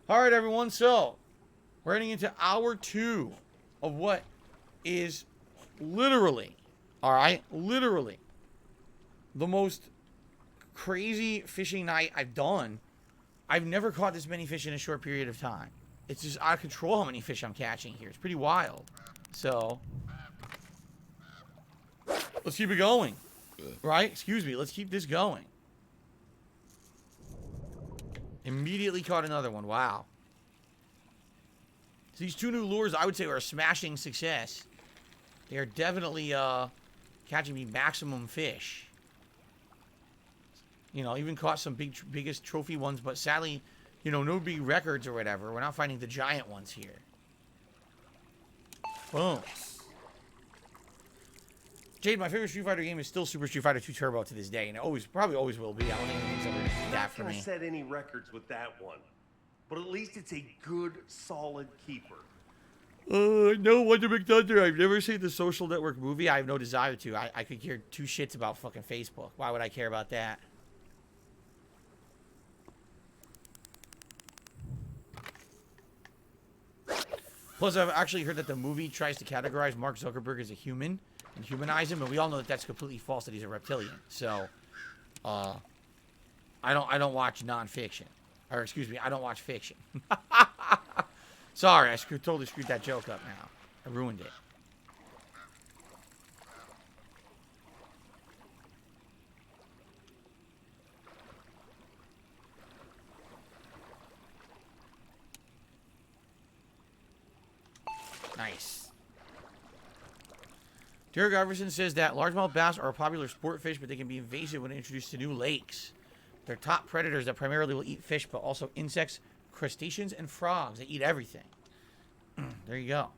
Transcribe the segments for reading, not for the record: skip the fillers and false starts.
All right, everyone. So we're heading into hour 2 of what is literally, all right, literally the most crazy fishing night I've done. I've never caught this many fish in a short period of time. It's just out of control how many fish I'm catching here. It's pretty wild. So let's keep it going. Right? Excuse me. Let's keep this going. Immediately caught another one. Wow. So these 2 new lures, I would say, are a smashing success. They are definitely catching me maximum fish. You know, even caught some biggest trophy ones, but sadly, you know, no big records or whatever. We're not finding the giant ones here. Boom. Jade, my favorite Street Fighter game is still Super Street Fighter 2 Turbo to this day, and it probably always will be. I don't think anything's ever beat that for me. I'm not gonna set any records with that one, but at least it's a good, solid keeper. No Wonder McThunder. I've never seen the Social Network movie. I have no desire to. I could care 2 shits about fucking Facebook. Why would I care about that? Plus, I've actually heard that the movie tries to categorize Mark Zuckerberg as a human and humanize him, and we all know that that's completely false, that he's a reptilian. So, I don't watch nonfiction. Or, excuse me, I don't watch fiction. Sorry, I totally screwed that joke up now. I ruined it. Nice. Derek Iverson says that largemouth bass are a popular sport fish, but they can be invasive when introduced to new lakes. They're top predators that primarily will eat fish, but also insects, crustaceans, and frogs. They eat everything. There you go.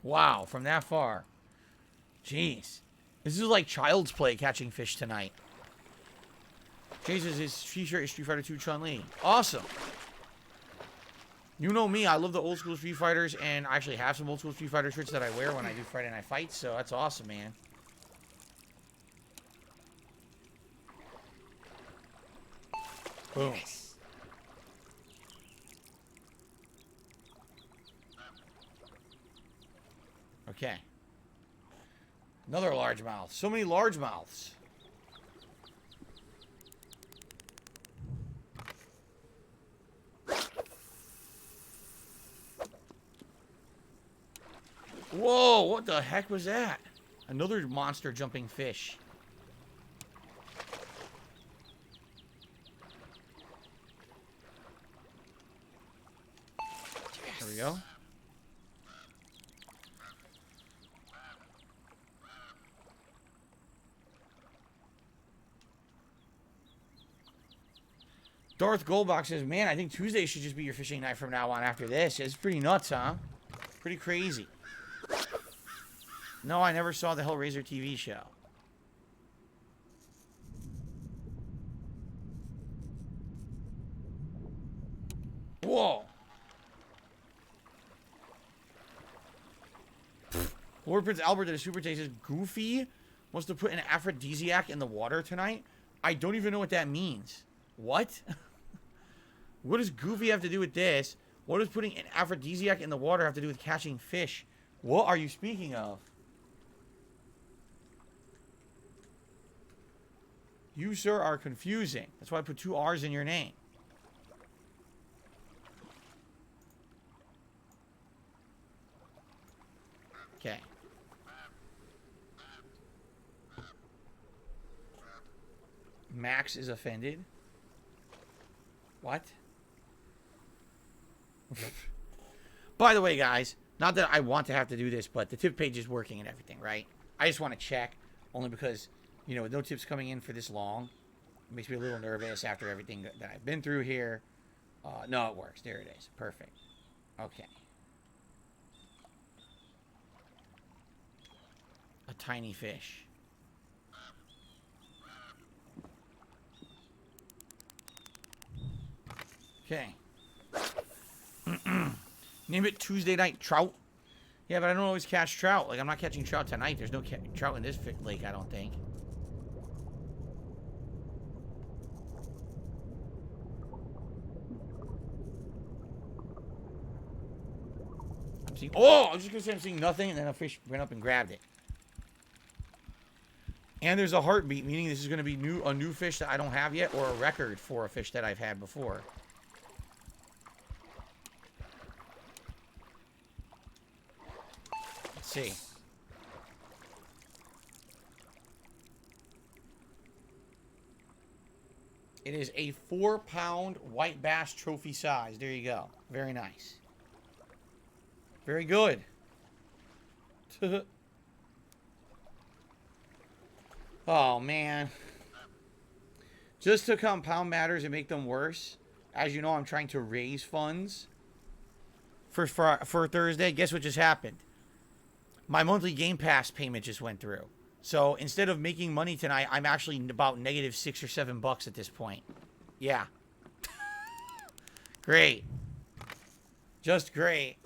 Wow, from that far. Jeez. This is like child's play catching fish tonight. Jesus, his t-shirt is Street Fighter 2 Chun-Li. Awesome. You know me, I love the old school Street Fighters, and I actually have some old school Street Fighter shirts that I wear when I do Friday Night Fights, so that's awesome, man. Boom. Okay. Another largemouth. So many largemouths. Whoa, what the heck was that? Another monster jumping fish. There we go. Darth Goldbox says, man, I think Tuesday should just be your fishing night from now on after this. It's pretty nuts, huh? Pretty crazy. No, I never saw the Hellraiser TV show. Whoa. Lord Prince Albert did a super taste. Says, Goofy wants to put an aphrodisiac in the water tonight? I don't even know what that means. What? What does Goofy have to do with this? What does putting an aphrodisiac in the water have to do with catching fish? What are you speaking of? You, sir, are confusing. That's why I put 2 R's in your name. Okay. Max is offended. What? By the way, guys, not that I want to have to do this, but the tip page is working and everything, right? I just want to check, only because, you know, with no tips coming in for this long, it makes me a little nervous after everything that I've been through here. No, it works. There it is. Perfect. Okay. A tiny fish. Okay. Name it Tuesday night trout. Yeah, but I don't always catch trout. Like, I'm not catching trout tonight. There's no trout in this lake, I don't think. I'm seeing... Oh! I was just going to say I'm seeing nothing, and then a fish went up and grabbed it. And there's a heartbeat, meaning this is going to be a new fish that I don't have yet, or a record for a fish that I've had before. Let's see. It is a 4-pound white bass trophy size. There you go. Very nice. Very good. Oh, man. Just to compound matters and make them worse, as you know, I'm trying to raise funds for Thursday. Guess what just happened? My monthly Game Pass payment just went through. So instead of making money tonight, I'm actually about negative $6 or $7 at this point. Yeah. Great. Just great.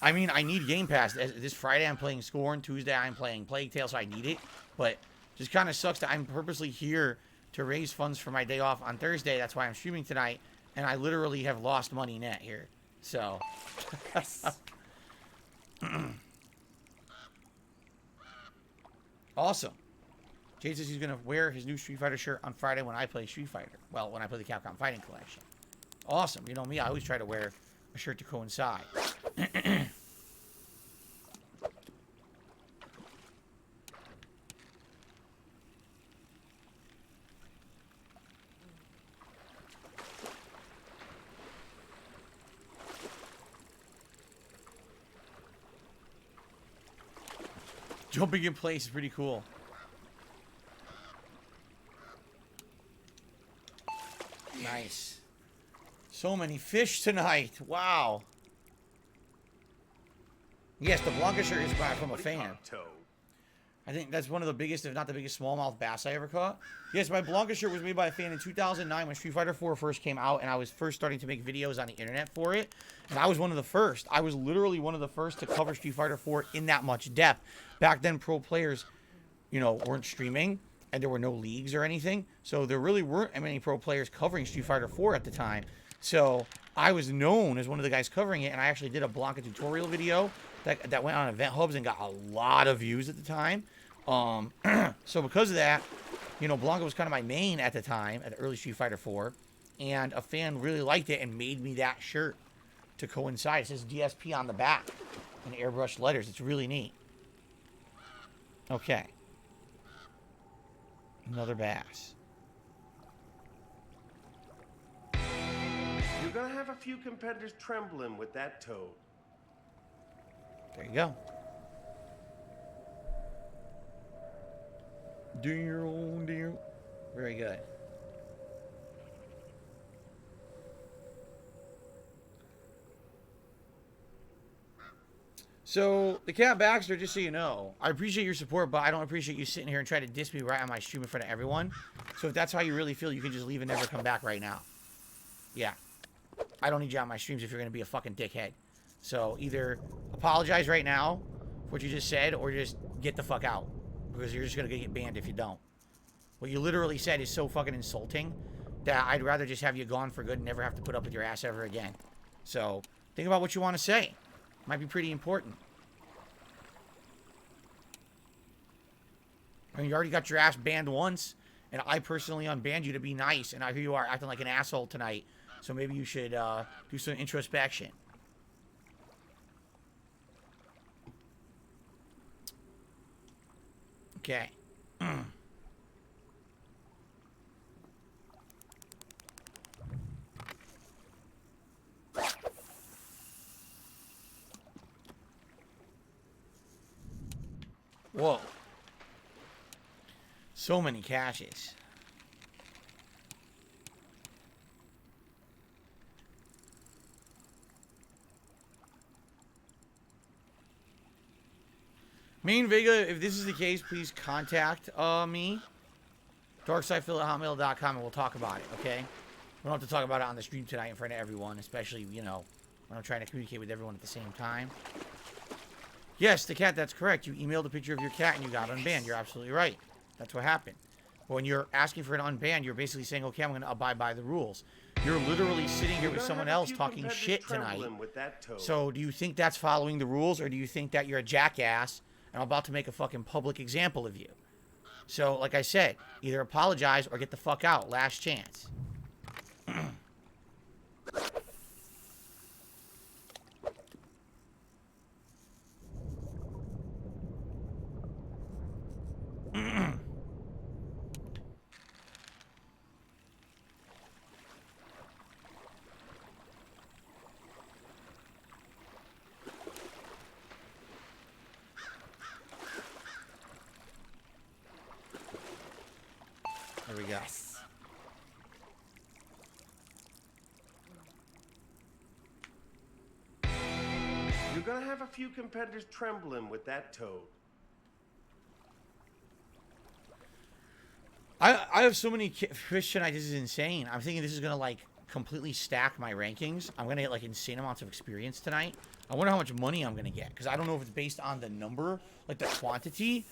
I mean, I need Game Pass. This Friday I'm playing Scorn. Tuesday I'm playing Plague Tale, so I need it. But just kind of sucks that I'm purposely here to raise funds for my day off on Thursday. That's why I'm streaming tonight. And I literally have lost money net here. So. Awesome. Jay says he's going to wear his new Street Fighter shirt on Friday when I play Street Fighter. Well, when I play the Capcom Fighting Collection. Awesome. You know me, I always try to wear a shirt to coincide. Jumping in place is pretty cool. Nice. So many fish tonight. Wow. Yes, the Blanca shirt is from a fan. I think that's one of the biggest, if not the biggest, smallmouth bass I ever caught. Yes, my Blanca shirt was made by a fan in 2009 when Street Fighter 4 first came out, and I was first starting to make videos on the internet for it. And I was one of the first. I was literally one of the first to cover Street Fighter 4 in that much depth. Back then, pro players, you know, weren't streaming, and there were no leagues or anything. So there really weren't many pro players covering Street Fighter 4 at the time. So I was known as one of the guys covering it, and I actually did a Blanca tutorial video that went on Event Hubs and got a lot of views at the time. So because of that, you know, Blanca was kind of my main at the time, at the early Street Fighter 4, and a fan really liked it and made me that shirt to coincide. It says DSP on the back in airbrushed letters. It's really neat. Okay. Another bass. You're gonna have a few competitors trembling with that toad. There you go. Dear. Very good. So, the Cat Baxter, just so you know, I appreciate your support, but I don't appreciate you sitting here and trying to diss me right on my stream in front of everyone. So if that's how you really feel, you can just leave and never come back right now. Yeah. I don't need you on my streams if you're going to be a fucking dickhead. So either apologize right now for what you just said, or just get the fuck out. Because you're just going to get banned if you don't. What you literally said is so fucking insulting that I'd rather just have you gone for good and never have to put up with your ass ever again. So think about what you want to say. Might be pretty important. I mean, you already got your ass banned once, and I personally unbanned you to be nice, and here you are acting like an asshole tonight. So maybe you should do some introspection. Okay. Whoa. So many caches. Main Vega, if this is the case, please contact me. darksidephil@hotmail.com, and we'll talk about it, okay? We don't have to talk about it on the stream tonight in front of everyone, especially, you know, when I'm trying to communicate with everyone at the same time. Yes, the cat, that's correct. You emailed a picture of your cat and you got unbanned. You're absolutely right. That's what happened. But when you're asking for an unban, you're basically saying, okay, I'm going to abide by the rules. You're literally sitting here with someone else talking shit tonight. So do you think that's following the rules, or do you think that you're a jackass and I'm about to make a fucking public example of you? So, like I said, either apologize or get the fuck out. Last chance. There we go. You're gonna have a few competitors trembling with that toad. I have so many fish tonight, this is insane. I'm thinking this is going to, like, completely stack my rankings. I'm going to get, like, insane amounts of experience tonight. I wonder how much money I'm going to get, because I don't know if it's based on the number, like the quantity,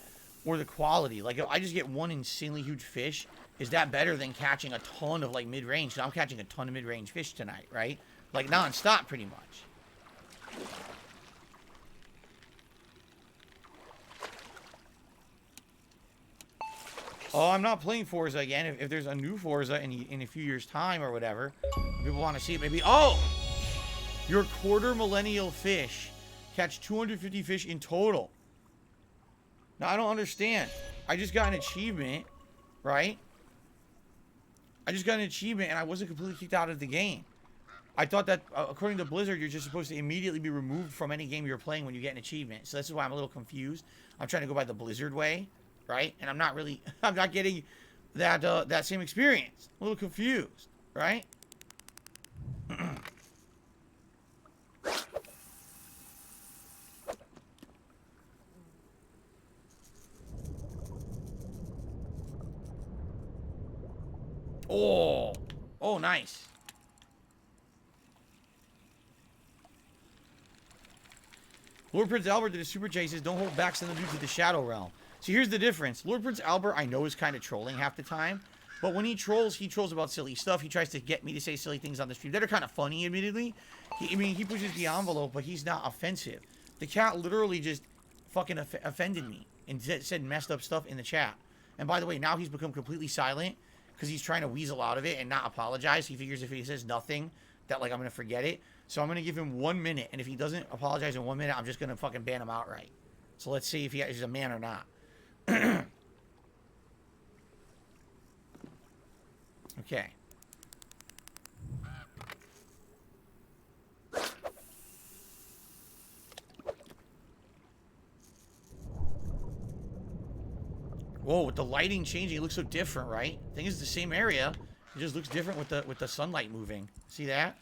or the quality. Like, if I just get one insanely huge fish, is that better than catching a ton of, like, mid-range? Because I'm catching a ton of mid-range fish tonight, right? Like, non-stop, pretty much. Oh, I'm not playing Forza again. If there's a new Forza in a few years' time or whatever, people want to see it, maybe. Oh! Your quarter millennial fish catch 250 fish in total. Now, I don't understand. I just got an achievement, right? I just got an achievement and I wasn't completely kicked out of the game. I thought that, according to Blizzard, you're just supposed to immediately be removed from any game you're playing when you get an achievement. So this is why I'm a little confused. I'm trying to go by the Blizzard way. Right? And I'm not getting that that same experience. I'm a little confused, right? Oh, nice. Lord Prince Albert did a super chat. He says, don't hold back, send them to the Shadow Realm. So here's the difference. Lord Prince Albert, I know, is kind of trolling half the time. But when he trolls about silly stuff. He tries to get me to say silly things on the stream that are kind of funny, admittedly. He pushes the envelope, but he's not offensive. The cat literally just fucking offended me and said messed up stuff in the chat. And by the way, now he's become completely silent because he's trying to weasel out of it and not apologize. He figures if he says nothing, that, like, I'm going to forget it. So I'm going to give him 1 minute. And if he doesn't apologize in 1 minute, I'm just going to fucking ban him outright. So let's see if he's a man or not. Okay. Whoa, with the lighting changing, it looks so different, right? I think it's the same area. It just looks different with the sunlight moving. See that?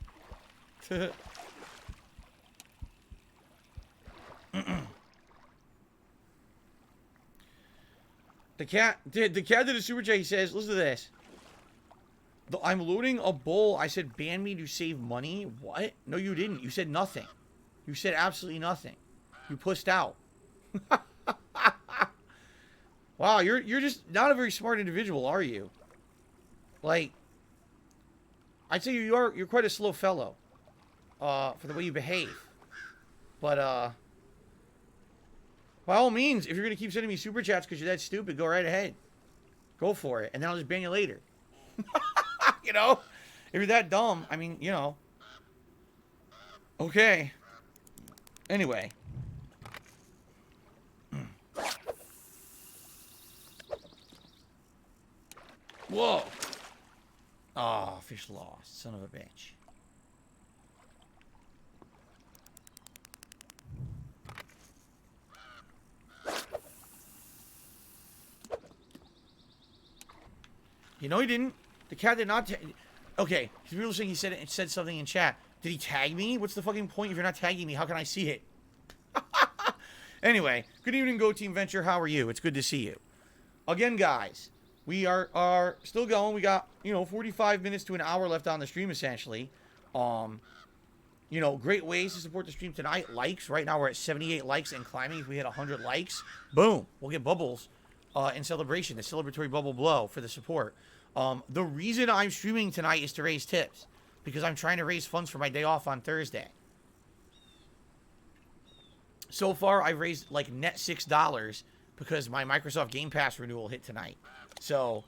The cat did a super chat. He says, listen to this. I'm loading a bowl. I said, ban me to save money. What? No, you didn't. You said nothing. You said absolutely nothing. You pussed out. Wow, you're just not a very smart individual, are you? Like, I'd say you're quite a slow fellow. For the way you behave. But by all means, if you're gonna keep sending me super chats because you're that stupid, go right ahead. Go for it, and then I'll just ban you later. You know, if you're that dumb, I mean, you know. Okay. Anyway. Whoa. Oh, fish lost. Son of a bitch. You know he didn't. The cat did not. Okay, people are saying he said something in chat. Did he tag me? What's the fucking point if you're not tagging me? How can I see it? Anyway, good evening, Go Team Venture. How are you? It's good to see you. Again, guys, we are still going. We got 45 minutes to an hour left on the stream, essentially. You You know, great ways to support the stream tonight. Likes. Right now we're at 78 likes and climbing. If we hit 100 likes, boom, we'll get bubbles in celebration. The celebratory bubble blow for the support. The reason I'm streaming tonight is to raise tips. Because I'm trying to raise funds for my day off on Thursday. So far, I've raised like net $6 because my Microsoft Game Pass renewal hit tonight. So,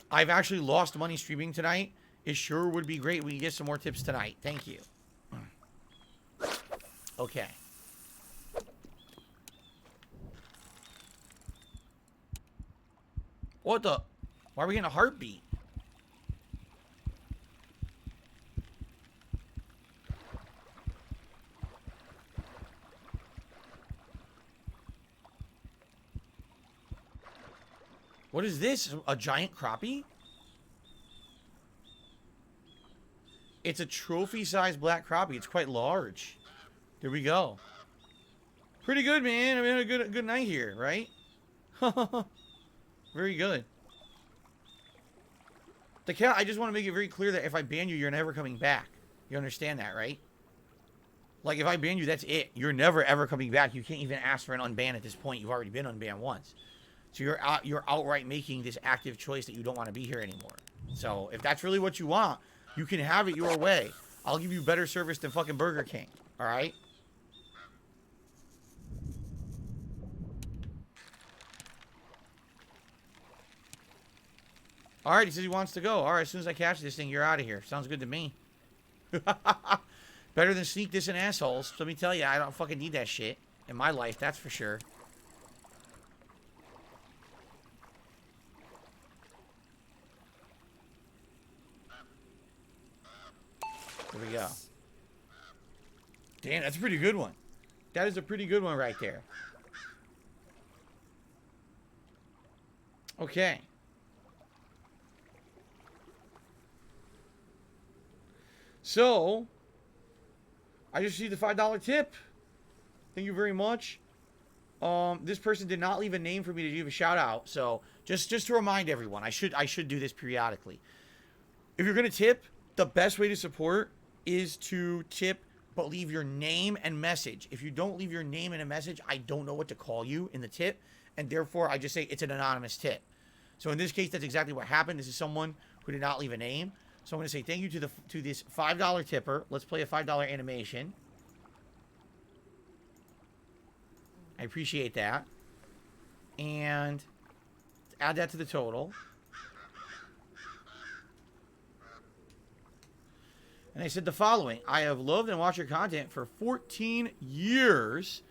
I've actually lost money streaming tonight. It sure would be great we can get some more tips tonight. Thank you. Okay. What the? Why are we getting a heartbeat? What is this? A giant crappie? It's a trophy-sized black crappie. It's quite large. There we go. Pretty good, man. I mean, had a good night here, right? Very good. The cat, I just want to make it very clear that if I ban you, you're never coming back. You understand that, right? Like, if I ban you, that's it. You're never, ever coming back. You can't even ask for an unban at this point. You've already been unbanned once. So you're outright making this active choice that you don't want to be here anymore. So if that's really what you want, you can have it your way. I'll give you better service than fucking Burger King. All right? All right, he says he wants to go. All right, as soon as I catch this thing, you're out of here. Sounds good to me. Better than sneak this in assholes. So let me tell you, I don't fucking need that shit in my life. That's for sure. There we go. Damn, that's a pretty good one. That is a pretty good one right there. Okay. So, I just received the $5 tip. Thank you very much. This person did not leave a name for me to give a shout out. So, just to remind everyone, I should do this periodically. If you're going to tip, the best way to support is to tip, but leave your name and message. If you don't leave your name and a message, I don't know what to call you in the tip, and therefore I just say it's an anonymous tip. So in this case, that's exactly what happened. This is someone who did not leave a name. So I'm going to say thank you to this $5 tipper. Let's play a $5 animation. I appreciate that. And add that to the total. And they said the following: I have loved and watched your content for 14 years.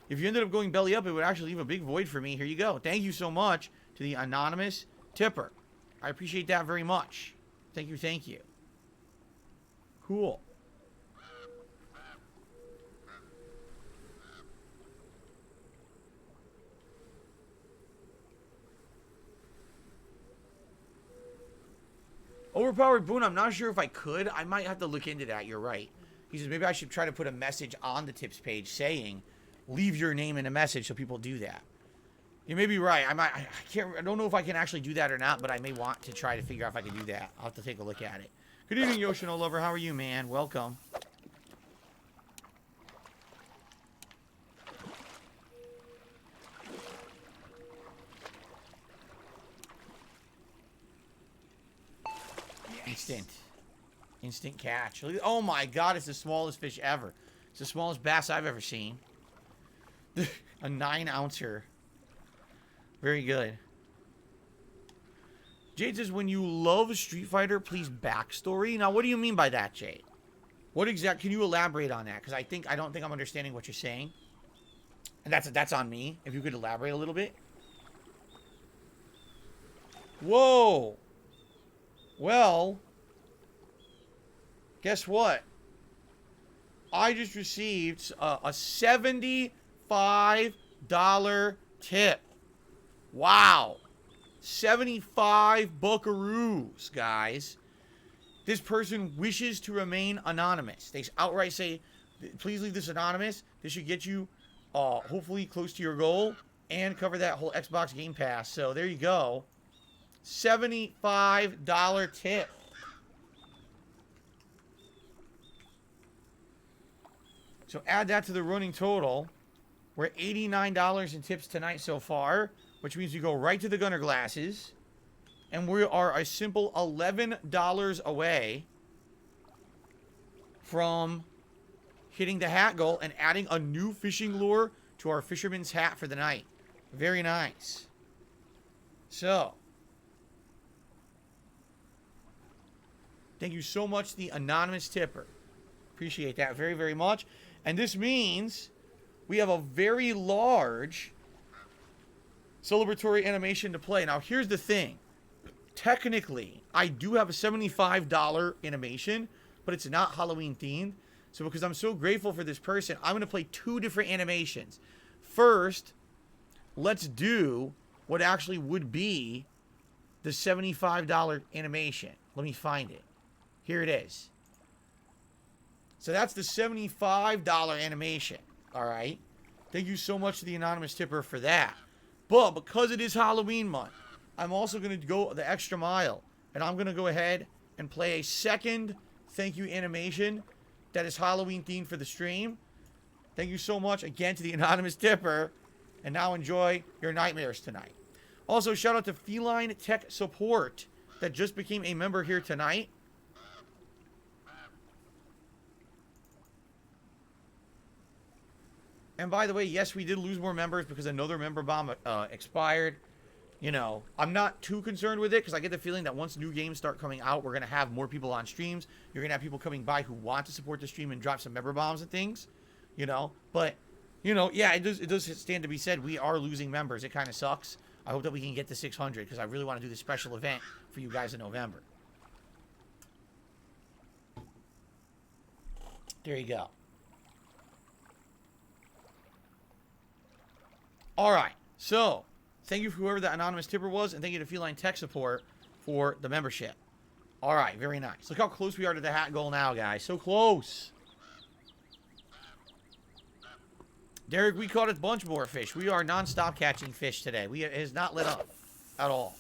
If you ended up going belly up, it would actually leave a big void for me. Here you go. Thank you so much to the anonymous tipper. I appreciate that very much. Thank you, thank you. Cool. Overpowered Boon, I'm not sure if I could. I might have to look into that. You're right. He says maybe I should try to put a message on the tips page saying, leave your name in a message so people do that. You may be right. I don't know if I can actually do that or not, but I may want to try to figure out if I can do that. I'll have to take a look at it. Good evening, Yoshino Lover. How are you, man? Welcome. Instant catch. Oh my god, it's the smallest fish ever. It's the smallest bass I've ever seen. A 9-ouncer. Very good. Jade says, when you love Street Fighter, please backstory. Now, what do you mean by that, Jade? Can you elaborate on that? Because I don't think I'm understanding what you're saying. And that's on me. If you could elaborate a little bit. Whoa. Well, guess what? I just received a $75 tip. Wow. 75 buckaroos, guys. This person wishes to remain anonymous. They outright say, please leave this anonymous. This should get you hopefully close to your goal and cover that whole Xbox Game Pass. So there you go. $75 tip. So add that to the running total. We're at $89 in tips tonight so far, which means we go right to the gunner glasses. And we are a simple $11 away from hitting the hat goal and adding a new fishing lure to our fisherman's hat for the night. Very nice. So, thank you so much, the anonymous tipper. Appreciate that very, very much. And this means we have a very large celebratory animation to play. Now, here's the thing. Technically, I do have a $75 animation, but it's not Halloween themed. So because I'm so grateful for this person, I'm going to play 2 different animations. First, let's do what actually would be the $75 animation. Let me find it. Here it is. So that's the $75 animation. All right. Thank you so much to the anonymous tipper for that. But because it is Halloween month, I'm also going to go the extra mile. And I'm going to go ahead and play a second thank you animation that is Halloween themed for the stream. Thank you so much again to the anonymous tipper. And now enjoy your nightmares tonight. Also, shout out to Feline Tech Support that just became a member here tonight. And by the way, yes, we did lose more members because another member bomb expired. You know, I'm not too concerned with it because I get the feeling that once new games start coming out, we're going to have more people on streams. You're going to have people coming by who want to support the stream and drop some member bombs and things. You know, but, you know, yeah, it does stand to be said. We are losing members. It kind of sucks. I hope that we can get to 600 because I really want to do this special event for you guys in November. There you go. All right, so thank you for whoever that anonymous tipper was, and thank you to Feline Tech Support for the membership. All right, very nice. Look how close we are to the hat goal now, guys. So close. Derek, we caught a bunch more fish. We are non-stop catching fish today. It has not let up at all.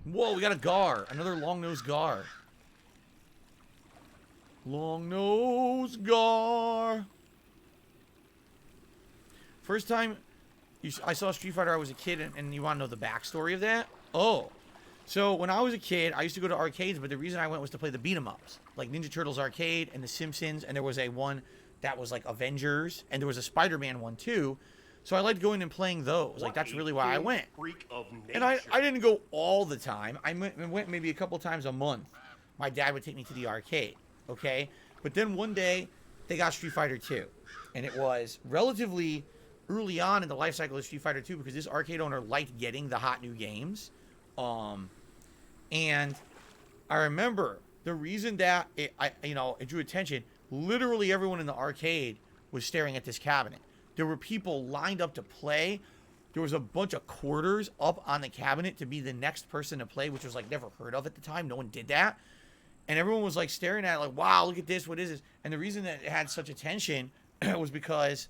Whoa, we got a gar. Another long-nosed gar. Long-nosed gar. First time I saw Street Fighter, I was a kid, and you want to know the backstory of that? Oh. So, when I was a kid, I used to go to arcades, but the reason I went was to play the beat-em-ups. Like Ninja Turtles Arcade and The Simpsons, and there was a one that was like Avengers, and there was a Spider-Man one too. So I liked going and playing those. Like, that's really why I went. And I didn't go all the time. I went maybe a couple times a month. My dad would take me to the arcade. Okay, but then one day they got Street Fighter 2, and it was relatively early on in the life cycle of Street Fighter 2 because this arcade owner liked getting the hot new games, and I remember the reason that it drew attention. Literally everyone in the arcade was staring at this cabinet. There were people lined up to play. There was a bunch of quarters up on the cabinet to be the next person to play, which was like never heard of at the time. No one did that. And everyone was like staring at it like, wow, look at this. What is this? And the reason that it had such attention was because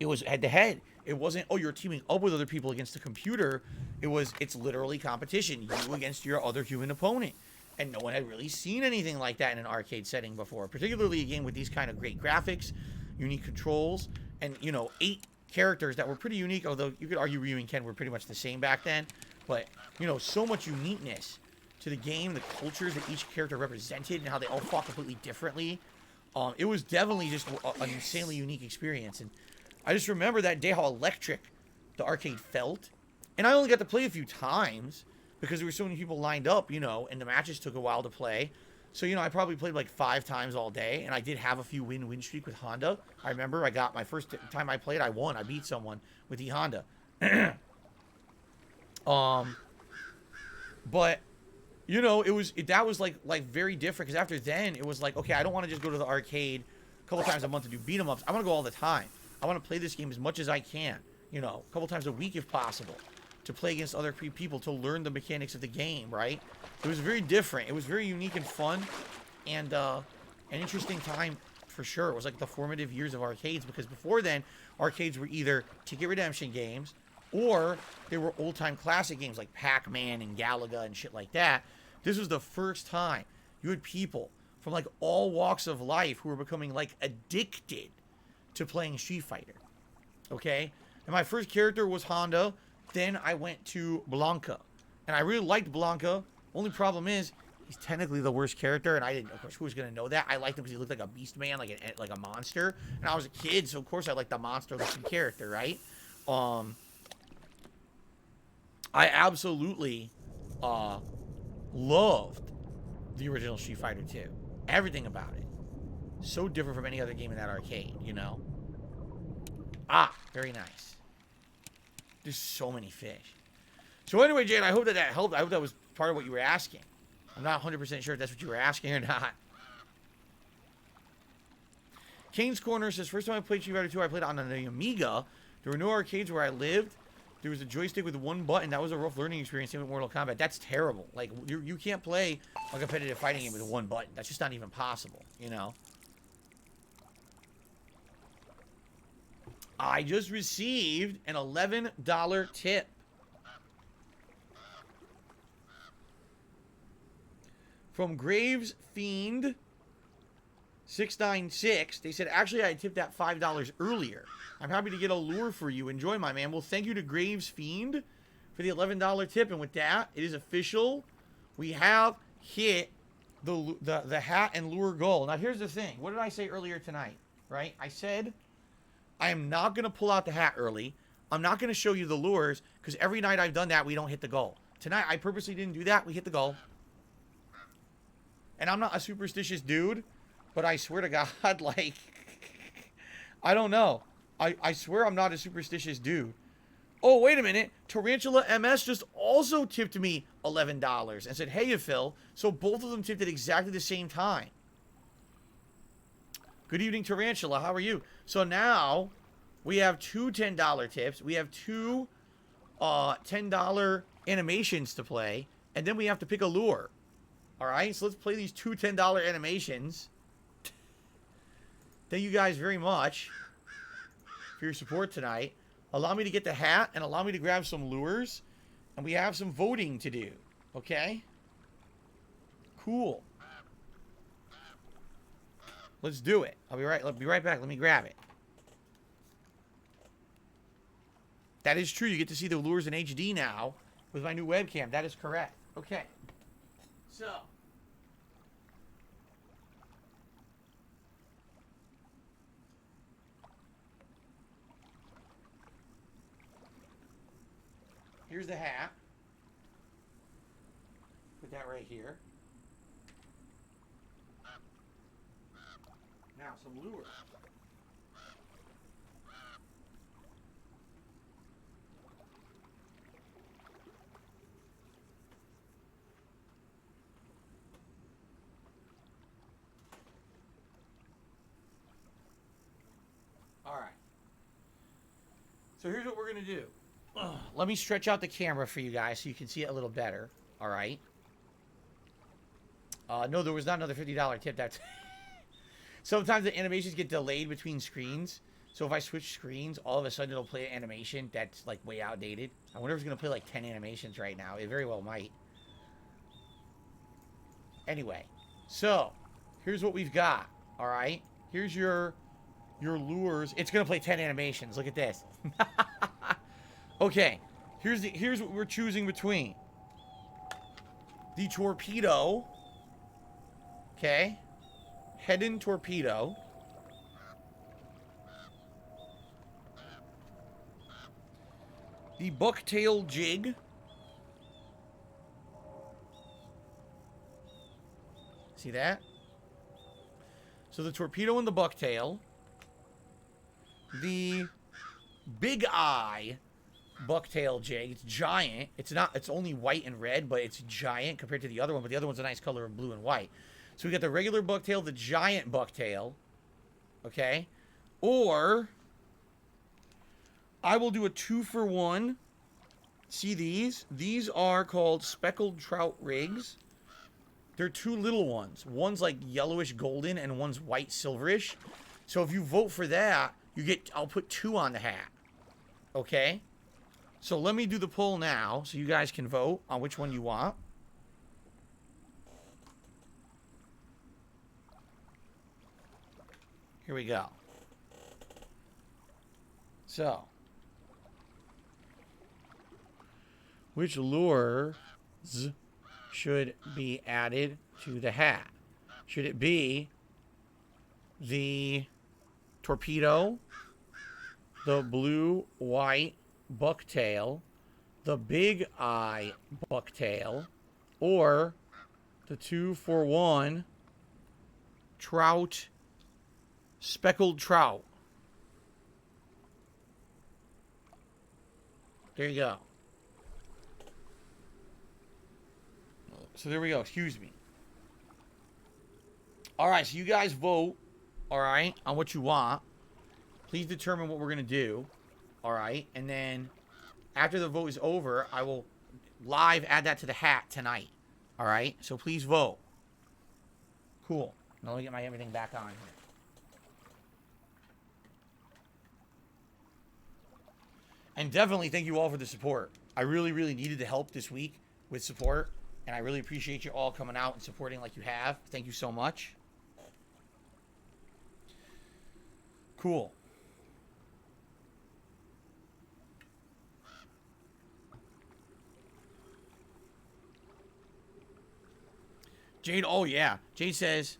it was head to head. It wasn't, oh, you're teaming up with other people against the computer. It's literally competition. You against your other human opponent. And no one had really seen anything like that in an arcade setting before. Particularly a game with these kind of great graphics, unique controls, and, 8 characters that were pretty unique. Although you could argue Ryu and Ken were pretty much the same back then. But, so much uniqueness to the game, the cultures that each character represented, and how they all fought completely differently. It was definitely just an insanely unique experience. And I just remember that day how electric the arcade felt. And I only got to play a few times because there were so many people lined up, and the matches took a while to play. So, I probably played like 5 times all day, and I did have a few win streak with Honda. I remember I got my first time I played, I won. I beat someone with the Honda. But that was like very different because after then it was like, okay, I don't want to just go to the arcade a couple times a month to do beat 'em ups. I want to go all the time. I want to play this game as much as I can, a couple times a week if possible, to play against other people, to learn the mechanics of the game, right? It was very different. It was very unique and fun, and an interesting time for sure. It was like the formative years of arcades because before then, arcades were either ticket redemption games or they were old-time classic games like Pac-Man and Galaga and shit like that. This was the first time you had people from like all walks of life who were becoming like addicted to playing Street Fighter. Okay? And my first character was Honda. Then I went to Blanca. And I really liked Blanca. Only problem is, he's technically the worst character, and I didn't, of course, who was going to know that? I liked him because he looked like a beast man, like a monster. And I was a kid, so of course I liked the monster-looking character, right? I absolutely loved the original Street Fighter 2. Everything about it. So different from any other game in that arcade, you know? Ah, very nice. There's so many fish. So anyway, Jade, I hope that helped. I hope that was part of what you were asking. I'm not 100% sure if that's what you were asking or not. Kane's Corner says, first time I played Street Fighter 2, I played on the Amiga. There were no arcades where I lived. There was a joystick with one button. That was a rough learning experience. Same with Mortal Kombat. That's terrible. Like, you can't play a competitive fighting game with one button. That's just not even possible, you know? I just received an $11 tip. From Graves Fiend 696. They said, actually, I tipped that $5 earlier. I'm happy to get a lure for you. Enjoy, my man. Well, thank you to Graves Fiend for the $11 tip. And with that, it is official. We have hit the hat and lure goal. Now, here's the thing. What did I say earlier tonight? Right? I said, I am not going to pull out the hat early. I'm not going to show you the lures because every night I've done that, we don't hit the goal. Tonight, I purposely didn't do that. We hit the goal. And I'm not a superstitious dude, but I swear to God, like, I don't know. I swear I'm not a superstitious dude. Oh, wait a minute. Tarantula MS just also tipped me $11 and said, hey, Phil. So both of them tipped at exactly the same time. Good evening, Tarantula. How are you? So now we have two $10 tips. We have two $10 animations to play. And then we have to pick a lure. All right, so let's play these two $10 animations. Thank you guys very much for your support tonight. Allow me to get the hat and allow me to grab some lures. And we have some voting to do. Okay? Cool. Let's do it. I'll be right back. Let me grab it. That is true. You get to see the lures in HD now with my new webcam. That is correct. Okay. So, here's the hat. Put that right here. Now, some lures. All right. So here's what we're going to do. Let me stretch out the camera for you guys so you can see it a little better. All right. No, there was not another $50 tip. That's sometimes the animations get delayed between screens. So if I switch screens, all of a sudden it'll play an animation that's like way outdated. I wonder if it's going to play like 10 animations right now. It very well might. Anyway, so here's what we've got. All right. Here's your lures. It's going to play 10 animations. Look at this. Okay. Here's what we're choosing between. The torpedo. Okay. Head-in torpedo. The bucktail jig. See that? So the torpedo and the bucktail. The big eye bucktail jig. It's giant. It's only white and red, but it's giant compared to the other one. But the other one's a nice color of blue and white. So we got the regular bucktail, the giant bucktail. Okay. Or I will do a 2-for-1. See these? These are called speckled trout rigs. They're two little ones. One's like yellowish golden and one's white silverish. So if you vote for that, you get, I'll put 2 on the hat. Okay? So let me do the poll now so you guys can vote on which one you want. Here we go. So, which lures should be added to the hat? Should it be the torpedo, the blue-white bucktail, the big eye bucktail, or the 2-for-1 trout, speckled trout? There you go. So there we go. Excuse me. All right, so you guys vote, all right, on what you want. Please determine what we're going to do, all right? And then after the vote is over, I will live add that to the hat tonight, all right? So please vote. Cool. Now let me get my everything back on here. And definitely thank you all for the support. I really, really needed the help this week with support. And I really appreciate you all coming out and supporting like you have. Thank you so much. Cool. Jade, oh yeah. Jade says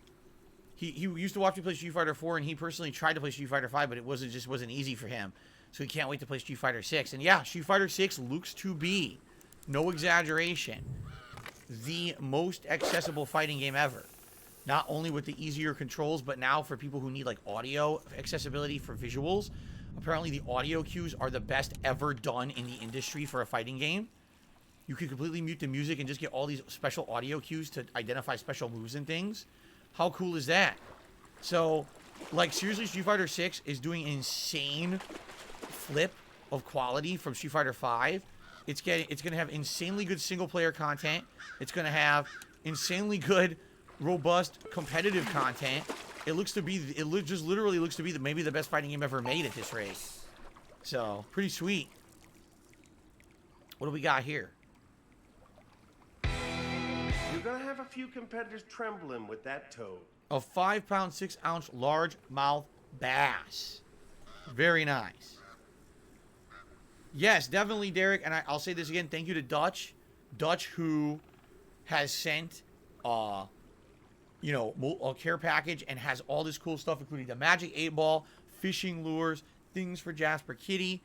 he used to watch me play Street Fighter 4 and he personally tried to play Street Fighter 5, but it just wasn't easy for him. So he can't wait to play Street Fighter 6. And yeah, Street Fighter 6 looks to be, no exaggeration, the most accessible fighting game ever. Not only with the easier controls, but now for people who need like audio accessibility for visuals. Apparently the audio cues are the best ever done in the industry for a fighting game. You can completely mute the music and just get all these special audio cues to identify special moves and things. How cool is that? So, like seriously, Street Fighter 6 is doing an insane flip of quality from Street Fighter 5. It's going to have insanely good single player content. It's going to have insanely good, robust competitive content. It just literally looks to be maybe the best fighting game ever made at this rate. So, pretty sweet. What do we got here? You're gonna have a few competitors trembling with that toad. A 5-pound, 6-ounce largemouth bass. Very nice. Yes, definitely, Derek. And I'll say this again. Thank you to Dutch. Dutch, who has sent, a care package and has all this cool stuff, including the Magic 8-ball, fishing lures, things for Jasper Kitty,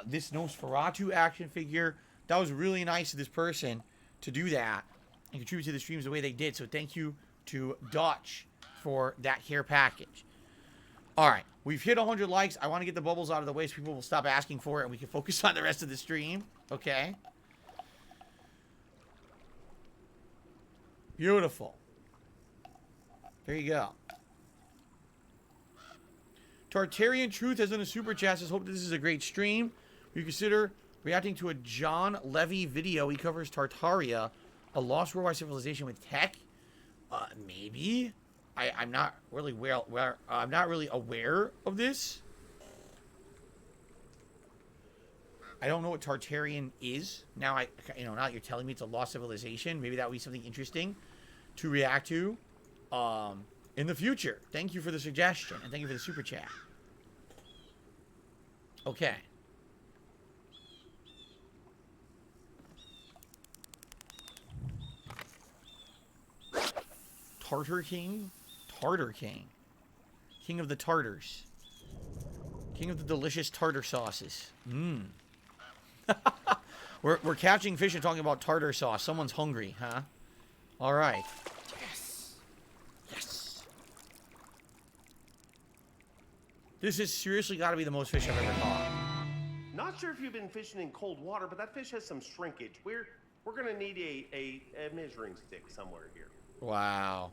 this Nosferatu action figure. That was really nice of this person to do that and contribute to the streams the way they did. So thank you to Dutch for that care package. All right, we've hit 100 likes. I want to get the bubbles out of the way so people will stop asking for it and we can focus on the rest of the stream. Okay. Beautiful. There you go. Tartarian Truth has done a super chat. Says, hope that this is a great stream. You consider reacting to a John Levy video. He covers Tartaria, a lost worldwide civilization with tech. Maybe. I'm not really I'm not really aware of this. I don't know what Tartarian is. Now now that you're telling me it's a lost civilization, maybe that would be something interesting to react to in the future. Thank you for the suggestion and thank you for the super chat. Okay. Tartar King? Tartar King. King of the Tartars. King of the delicious tartar sauces. Mmm. We're catching fish and talking about tartar sauce. Someone's hungry, huh? All right. Yes. Yes. This has seriously got to be the most fish I've ever caught. Not sure if you've been fishing in cold water, but that fish has some shrinkage. We're gonna need a measuring stick somewhere here. Wow.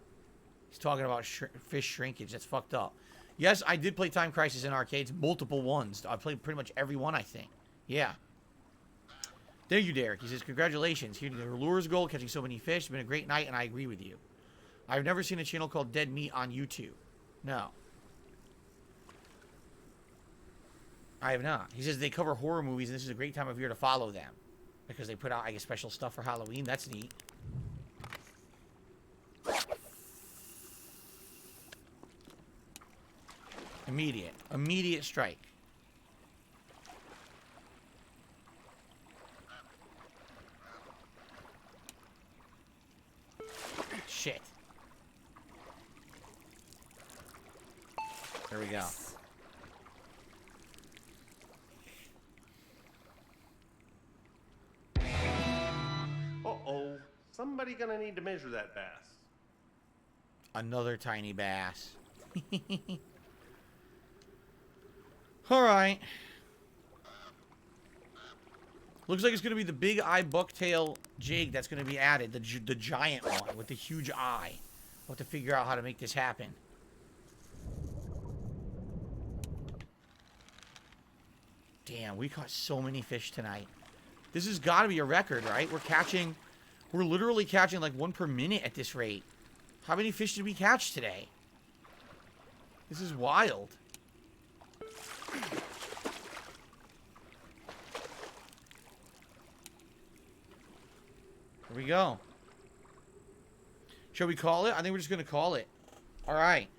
He's talking about fish shrinkage. That's fucked up. Yes, I did play Time Crisis in arcades. Multiple ones. I played pretty much every one, I think. Yeah. Thank you, Derek. He says, congratulations. Hitting the lures goal, catching so many fish. It's been a great night, and I agree with you. I've never seen a channel called Dead Meat on YouTube. No. I have not. He says they cover horror movies, and this is a great time of year to follow them. Because they put out, I guess, special stuff for Halloween. That's neat. Immediate. Immediate strike. Shit. There we go. Uh-oh. Somebody gonna need to measure that bass. Another tiny bass. Alright. Looks like it's going to be the big eye bucktail jig that's going to be added. The giant one with the huge eye. We'll have to figure out how to make this happen. Damn, we caught so many fish tonight. This has got to be a record, right? We're literally catching like one per minute at this rate. How many fish did we catch today? This is wild. Here we go. Shall we call it? I think we're just going to call it. All right.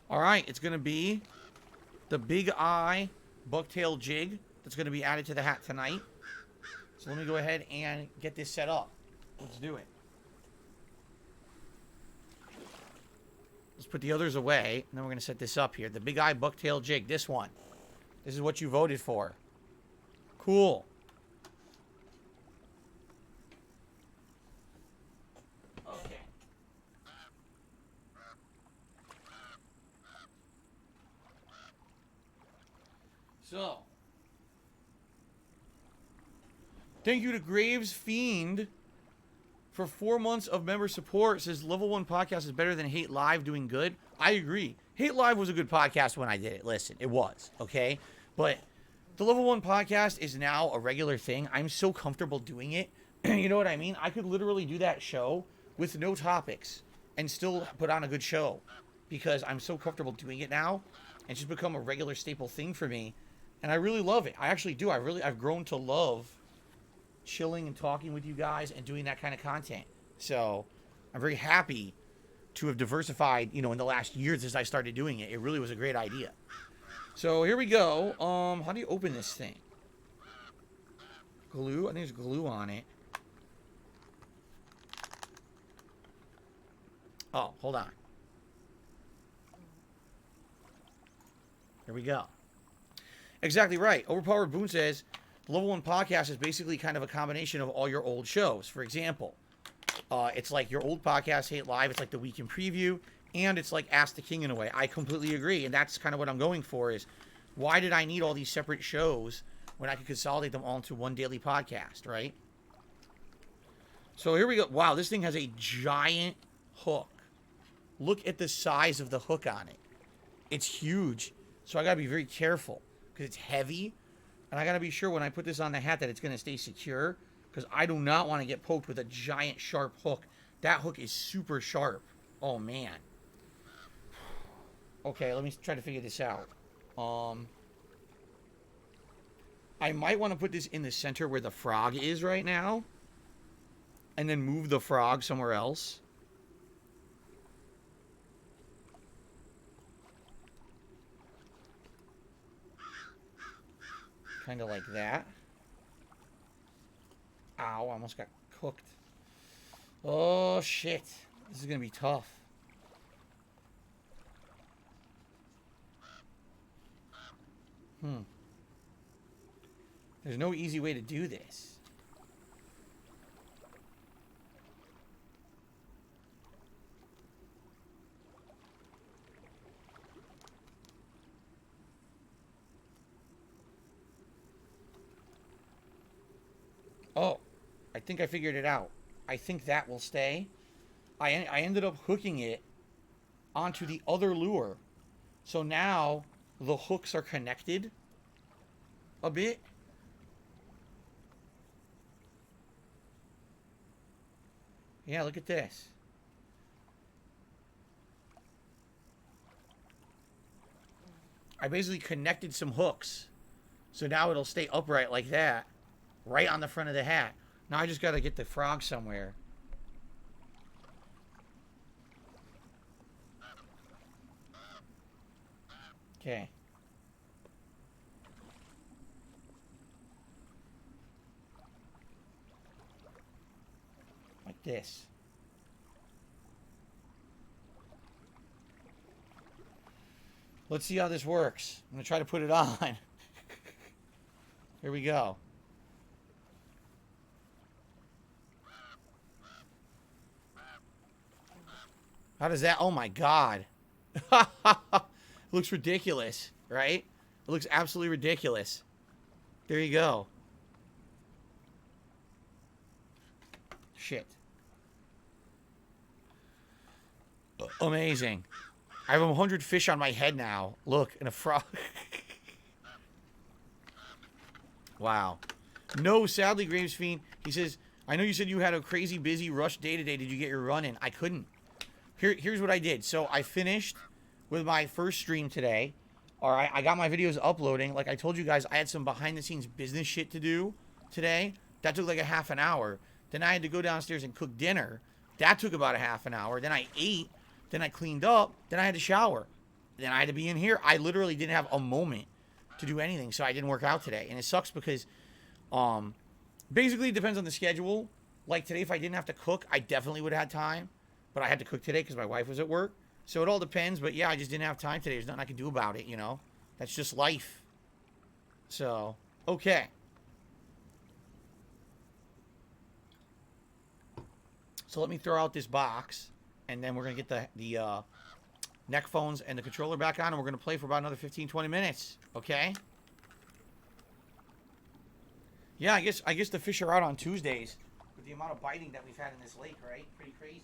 All right. It's going to be the big eye bucktail jig that's going to be added to the hat tonight. So let me go ahead and get this set up. Let's do it. Let's put the others away, and then we're going to set this up here. The big eye bucktail jig, this one. This is what you voted for. Cool. Okay. So. Thank you to Graves Fiend for 4 months of member support. Says level 1 podcast is better than Hate Live doing good. I agree. Hate Live was a good podcast when I did it. Listen, it was, okay? But the level 1 podcast is now a regular thing. I'm so comfortable doing it. You know what I mean? I could literally do that show with no topics and still put on a good show because I'm so comfortable doing it now. It's just become a regular staple thing for me. And I really love it. I actually do. I've grown to love chilling and talking with you guys and doing that kind of content. So I'm very happy to have diversified, you know, in the last year since I started doing it. It really was a great idea. So here we go. How do you open this thing? Glue? I think there's glue on it. Oh, hold on. Here we go. Exactly right. Overpowered Boone says, the Level 1 podcast is basically kind of a combination of all your old shows. For example, it's like your old podcast, Hate Live. It's like the Week in Preview. And it's like Ask the King in a way. I completely agree. And that's kind of what I'm going for is, why did I need all these separate shows when I could consolidate them all into one daily podcast, right? So here we go. Wow, this thing has a giant hook. Look at the size of the hook on it. It's huge. So I got to be very careful because it's heavy. And I got to be sure when I put this on the hat that it's going to stay secure because I do not want to get poked with a giant sharp hook. That hook is super sharp. Oh, man. Okay, let me try to figure this out. I might want to put this in the center where the frog is right now. And then move the frog somewhere else. Kind of like that. Ow, I almost got cooked. Oh, shit. This is going to be tough. There's no easy way to do this. Oh, I think I figured it out. I think that will stay. I ended up hooking it onto the other lure. So now the hooks are connected a bit. Yeah, look at this. I basically connected some hooks. So now it'll stay upright like that, right on the front of the hat. Now I just got to get the frog somewhere. Okay. Like this. Let's see how this works. I'm going to try to put it on. Here we go. How does that? Oh my God. It looks ridiculous, right? It looks absolutely ridiculous. There you go. Shit. Amazing. I have 100 fish on my head now. Look, and a frog. Wow. No, sadly, Graves Fiend. He says, I know you said you had a crazy busy rush day today. Did you get your run in? I couldn't. Here's what I did. So I finished with my first stream today. All right, I got my videos uploading. Like I told you guys, I had some behind-the-scenes business shit to do today. That took like a half an hour. Then I had to go downstairs and cook dinner. That took about a half an hour. Then I ate. Then I cleaned up. Then I had to shower. Then I had to be in here. I literally didn't have a moment to do anything, so I didn't work out today. And it sucks because basically it depends on the schedule. Like today, if I didn't have to cook, I definitely would have had time. But I had to cook today because my wife was at work. So it all depends. But yeah, I just didn't have time today. There's nothing I can do about it, you know. That's just life. So, okay. So let me throw out this box. And then we're going to get the neck phones and the controller back on. And we're going to play for about another 15, 20 minutes. Okay? Yeah, I guess the fish are out on Tuesdays. With the amount of biting that we've had in this lake, right? Pretty crazy.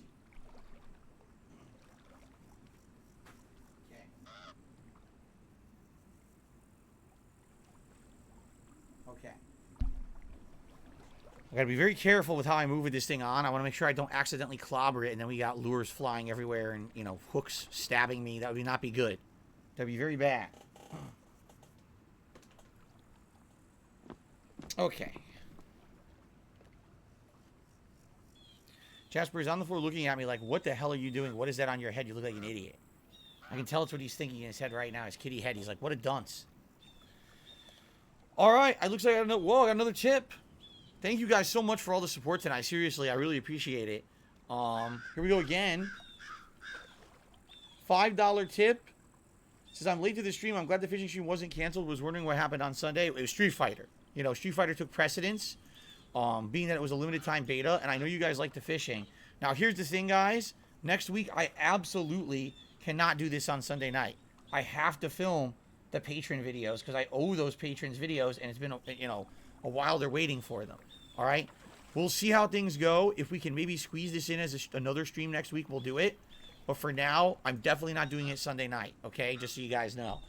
Okay. I gotta be very careful with how I move with this thing on. I want to make sure I don't accidentally clobber it, and then we got lures flying everywhere, and you know, hooks stabbing me. That would not be good. That'd be very bad. Okay. Jasper is on the floor looking at me like, "What the hell are you doing? What is that on your head? You look like an idiot." I can tell it's what he's thinking in his head right now. His kitty head. He's like, "What a dunce." All right. It looks like I got another tip. Thank you guys so much for all the support tonight. Seriously, I really appreciate it. Here we go again. $5 tip. Says, I'm late to the stream. I'm glad the fishing stream wasn't canceled. Was wondering what happened on Sunday. It was Street Fighter. You know, Street Fighter took precedence, being that it was a limited time beta. And I know you guys like the fishing. Now, here's the thing, guys. Next week, I absolutely cannot do this on Sunday night. I have to film the patron videos because I owe those patrons videos. And it's been, you know, a while they're waiting for them. All right, we'll see how things go. If we can maybe squeeze this in as another stream next week, we'll do it. But for now, I'm definitely not doing it Sunday night, okay? Just so you guys know.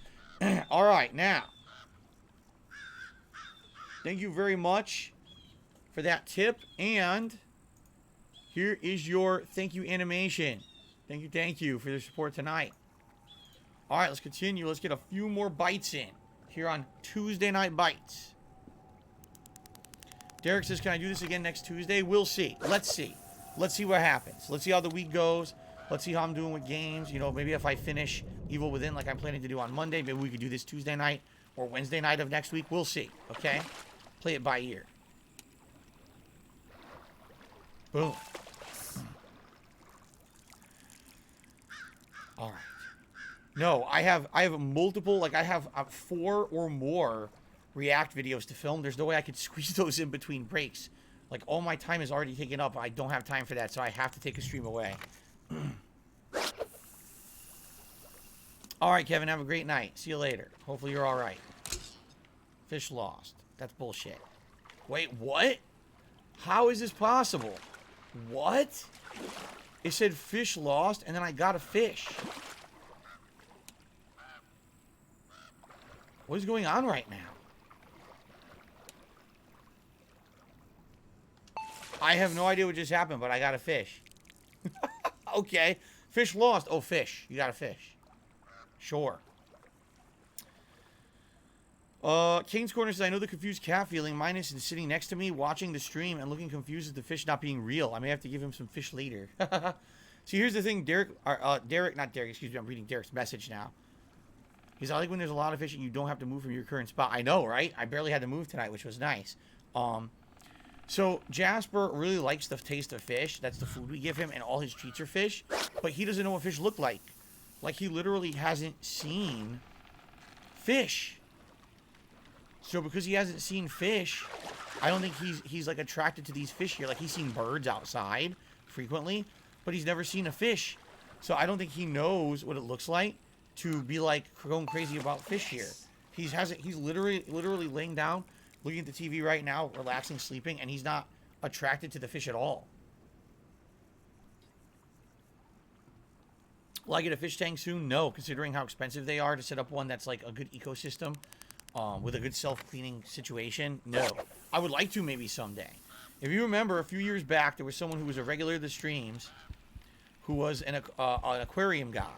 All right, now. Thank you very much for that tip. And here is your thank you animation. Thank you for your support tonight. All right, let's continue. Let's get a few more bites in here on Tuesday Night Bites. Derek says, can I do this again next Tuesday? We'll see. Let's see. Let's see what happens. Let's see how the week goes. Let's see how I'm doing with games. You know, maybe if I finish Evil Within like I'm planning to do on Monday, maybe we could do this Tuesday night or Wednesday night of next week. We'll see. Okay? Play it by ear. Boom. All right. No, I have multiple, like I have 4 or more React videos to film. There's no way I could squeeze those in between breaks. Like, all my time is already taken up. I don't have time for that, so I have to take a stream away. All right, Kevin, have a great night. See you later. Hopefully you're all right. Fish lost. That's bullshit. Wait, what? How is this possible? What? It said fish lost, and then I got a fish. What is going on right now? I have no idea what just happened, but I got a fish. Okay. Fish lost. Oh, fish. You got a fish. Sure. Kane's Corner says, I know the confused cat feeling. Minus is sitting next to me, watching the stream and looking confused at the fish not being real. I may have to give him some fish later. See, here's the thing, Derek, not Derek, excuse me, I'm reading Derek's message now. He's like, when there's a lot of fishing, you don't have to move from your current spot. I know, right? I barely had to move tonight, which was nice. So Jasper really likes the taste of fish. That's the food we give him, and all his treats are fish. But he doesn't know what fish look like. Like, he literally hasn't seen fish. So because he hasn't seen fish, I don't think he's like attracted to these fish here. Like, he's seen birds outside frequently, but he's never seen a fish. So I don't think he knows what it looks like to be like going crazy about fish here. He's literally laying down, looking at the TV right now, relaxing, sleeping, and he's not attracted to the fish at all. Will I get a fish tank soon? No, considering how expensive they are to set up one that's like a good ecosystem, with a good self-cleaning situation. No. I would like to maybe someday. If you remember, a few years back, there was someone who was a regular of the streams who was an aquarium guy.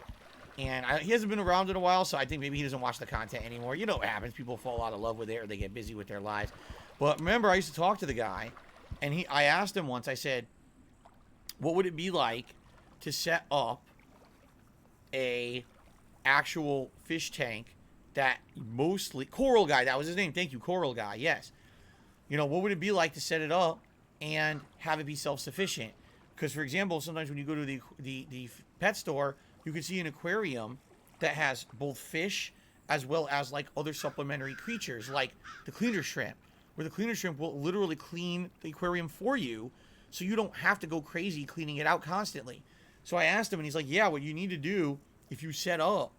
And he hasn't been around in a while, so I think maybe he doesn't watch the content anymore. You know what happens. People fall out of love with it, or they get busy with their lives. But remember, I used to talk to the guy, and I asked him once, I said, what would it be like to set up a actual fish tank that mostly... Coral Guy, that was his name. Thank you, Coral Guy, yes. You know, what would it be like to set it up and have it be self-sufficient? Because, for example, sometimes when you go to the pet store, you can see an aquarium that has both fish as well as like other supplementary creatures, like the cleaner shrimp, where the cleaner shrimp will literally clean the aquarium for you, so you don't have to go crazy cleaning it out constantly. So I asked him, and he's like, yeah, what you need to do, if you set up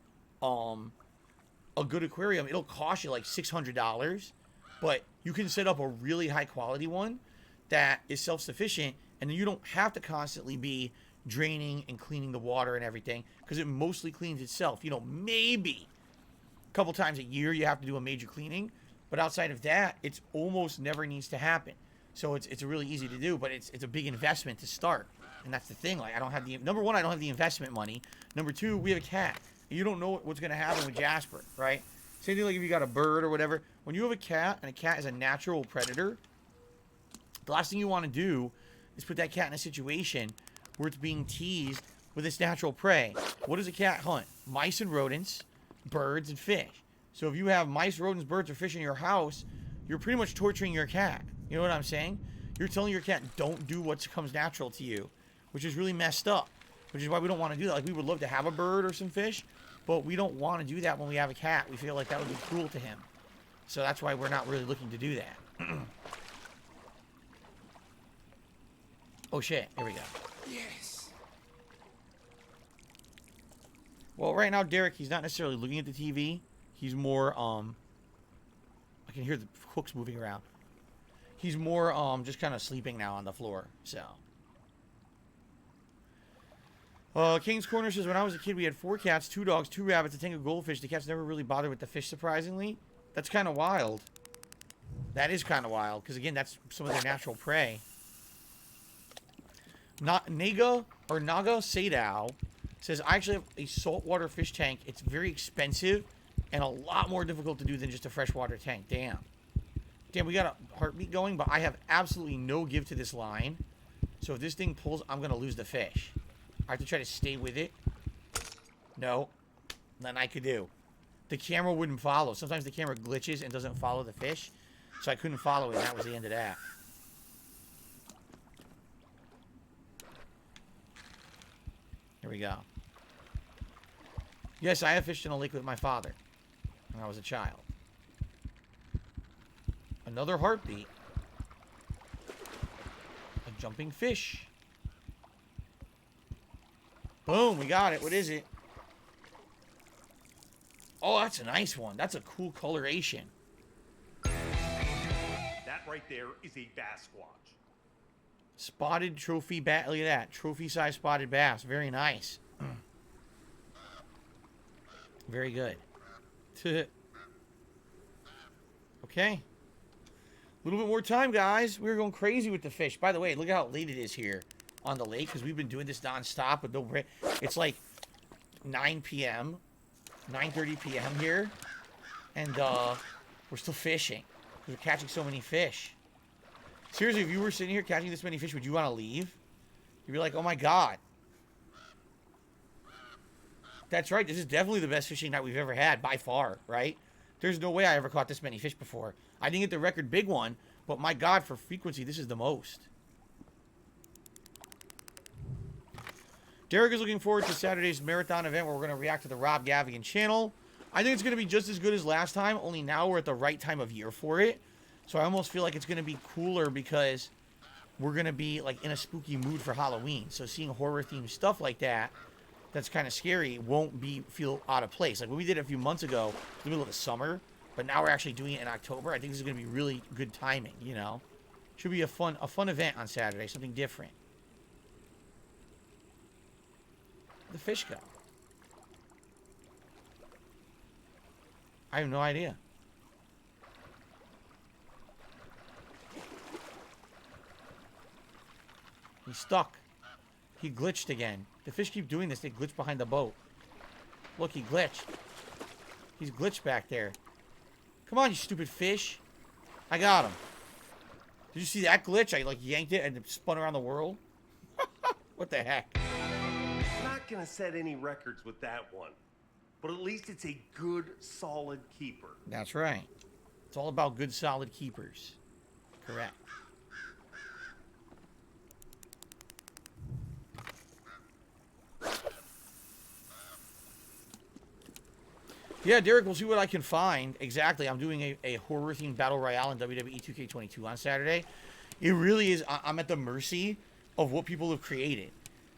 a good aquarium, it'll cost you like $600, but you can set up a really high quality one that is self-sufficient, and then you don't have to constantly be draining and cleaning the water and everything, because it mostly cleans itself. You know, maybe a couple times a year you have to do a major cleaning, but outside of that, it's almost never needs to happen. So it's really easy to do, but it's a big investment to start. And that's the thing. Like, I don't have the... Number one, I don't have the investment money. Number two, we have a cat. You don't know what's going to happen with Jasper, right? Same thing like if you got a bird or whatever. When you have a cat, and a cat is a natural predator, the last thing you want to do is put that cat in a situation where it's being teased with its natural prey. What does a cat hunt? Mice and rodents, birds and fish. So if you have mice, rodents, birds, or fish in your house, you're pretty much torturing your cat. You know what I'm saying? You're telling your cat, don't do what comes natural to you, which is really messed up, which is why we don't want to do that. Like, we would love to have a bird or some fish, but we don't want to do that when we have a cat. We feel like that would be cruel to him. So that's why we're not really looking to do that. Oh shit, here we go. Yes. Well, right now, Derek, he's not necessarily looking at the TV. He's more, I can hear the hooks moving around. He's more, just kind of sleeping now on the floor, so. King's Corner says, when I was a kid, we had 4 cats, 2 dogs, 2 rabbits, a tank of goldfish. The cats never really bothered with the fish, surprisingly. That's kind of wild. That is kind of wild, because, again, that's some of their natural prey. Naga Sadao says, I actually have a saltwater fish tank. It's very expensive and a lot more difficult to do than just a freshwater tank. Damn. Damn, we got a heartbeat going, but I have absolutely no give to this line. So if this thing pulls, I'm going to lose the fish. I have to try to stay with it. No. Nothing I could do. The camera wouldn't follow. Sometimes the camera glitches and doesn't follow the fish. So I couldn't follow it, and that was the end of that. Here we go. Yes, I have fished in a lake with my father when I was a child. Another heartbeat. A jumping fish. Boom, we got it. What is it? Oh, that's a nice one. That's a cool coloration. That right there is a bass squatch. Spotted trophy bass. Look at that. Trophy-sized spotted bass. Very nice. Very good. Okay. A little bit more time, guys. We're going crazy with the fish. By the way, look at how late it is here on the lake, because we've been doing this non-stop with no break. It's like 9 p.m., 9:30 p.m. here. And We're still fishing. Because we're catching so many fish. Seriously, if you were sitting here catching this many fish, would you want to leave? You'd be like, oh my god. That's right. This is definitely the best fishing night we've ever had, by far, right? There's no way I ever caught this many fish before. I didn't get the record big one, but my god, for frequency, this is the most. Derek is looking forward to Saturday's marathon event where we're going to react to the Rob Gavigan channel. I think it's going to be just as good as last time, only now we're at the right time of year for it. So I almost feel like it's going to be cooler because we're going to be like in a spooky mood for Halloween. So seeing horror-themed stuff like that, that's kind of scary, won't feel out of place. Like when we did it a few months ago, in the middle of the summer, but now we're actually doing it in October. I think this is going to be really good timing, you know? Should be a fun event on Saturday, something different. The fish go. I have no idea. He's stuck. He glitched again. The fish keep doing this. They glitch behind the boat. Look, he glitched. He's glitched back there. Come on, you stupid fish. I got him. Did you see that glitch? I like yanked it and it spun around the world. What the heck? Not gonna set any records with that one, but at least it's a good, solid keeper. That's right. It's all about good, solid keepers. Correct. Yeah, Derek, we'll see what I can find. Exactly. I'm doing a horror-themed battle royale in WWE 2K22 on Saturday. It really is. I'm at the mercy of what people have created.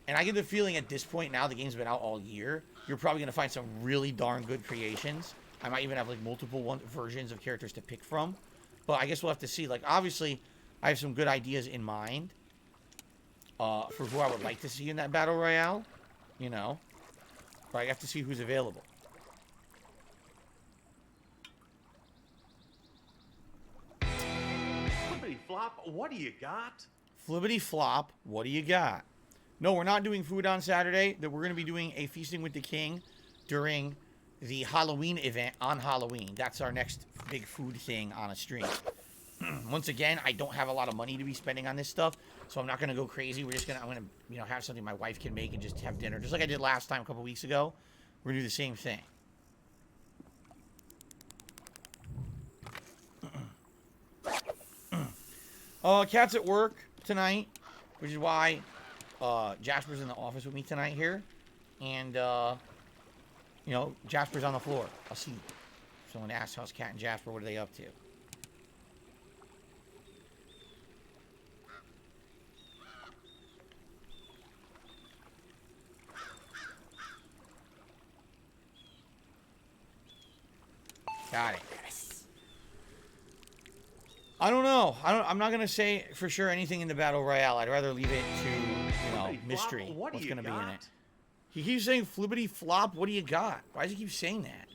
And I get the feeling at this point now, the game's been out all year, you're probably going to find some really darn good creations. I might even have like multiple versions of characters to pick from. But I guess we'll have to see. Like, obviously, I have some good ideas in mind for who I would like to see in that battle royale. You know. But I have to see who's available. Flippity flop, what do you got? Flippity flop, what do you got? No, we're not doing food on Saturday. That we're going to be doing a Feasting with the King during the Halloween event on Halloween. That's our next big food thing on a stream. Once again, I don't have a lot of money to be spending on this stuff, so I'm not going to go crazy. I'm going to, you know, have something my wife can make and just have dinner. Just like I did last time a couple weeks ago. We're going to do the same thing. Cat's at work tonight, which is why Jasper's in the office with me tonight here. And, you know, Jasper's on the floor. I'll see. Someone asked how's Cat and Jasper, what are they up to? Got it. Yes. I don't know. I'm not gonna say for sure anything in the battle royale. I'd rather leave it to, you know, mystery. What's gonna be in it? He keeps saying flippity flop. What do you got? Why does he keep saying that?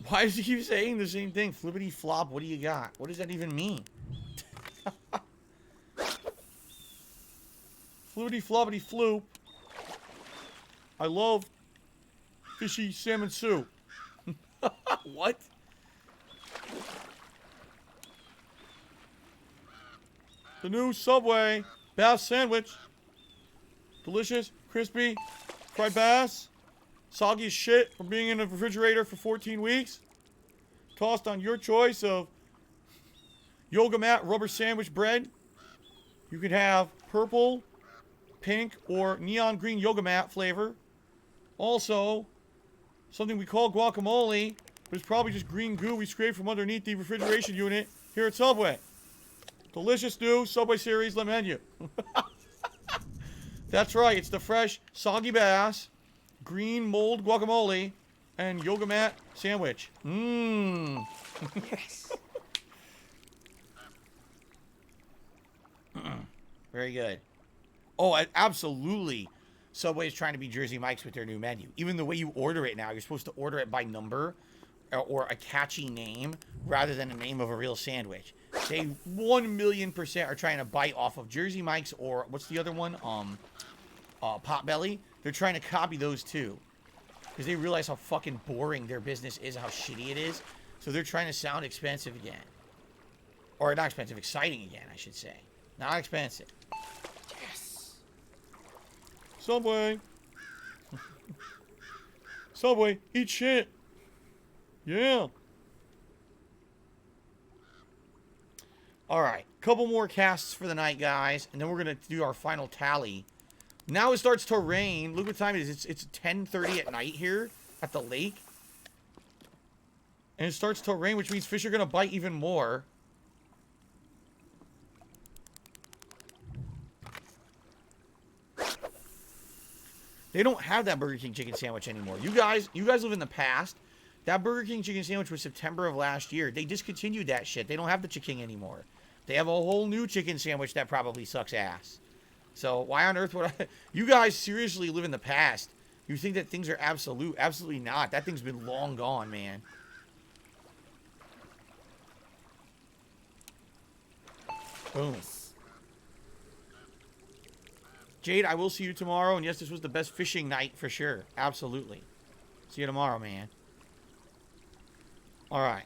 Why does he keep saying the same thing? Flippity flop. What do you got? What does that even mean? Flippity floppity floop. I love fishy salmon soup. What? The new Subway bass sandwich. Delicious, crispy, fried bass. Soggy as shit from being in the refrigerator for 14 weeks. Tossed on your choice of yoga mat rubber sandwich bread. You could have purple, pink, or neon green yoga mat flavor. Also, something we call guacamole, but it's probably just green goo we scraped from underneath the refrigeration unit here at Subway. Delicious new Subway series menu. That's right, it's the fresh, soggy bass, green mold guacamole, and yoga mat sandwich. Mmm. Yes. Very good. Oh, absolutely. Subway's trying to be Jersey Mike's with their new menu. Even the way you order it now, you're supposed to order it by number or a catchy name rather than the name of a real sandwich. They 1,000,000% are trying to bite off of Jersey Mike's or what's the other one? Potbelly. They're trying to copy those two. Because they realize how fucking boring their business is, how shitty it is. So they're trying to sound expensive again. Or not expensive, exciting again, I should say. Not expensive. Yes. Subway. Subway, eat shit. Yeah. Alright, couple more casts for the night, guys. And then we're going to do our final tally. Now it starts to rain. Look what time it is. It's 10:30 at night here at the lake. And it starts to rain, which means fish are going to bite even more. They don't have that Burger King chicken sandwich anymore. You guys live in the past. That Burger King chicken sandwich was September of last year. They discontinued that shit. They don't have the chicken anymore. They have a whole new chicken sandwich that probably sucks ass. So why on earth would I... You guys seriously live in the past. You think that things are absolute. Absolutely not. That thing's been long gone, man. Boom. Jade, I will see you tomorrow. And yes, this was the best fishing night for sure. Absolutely. See you tomorrow, man. All right.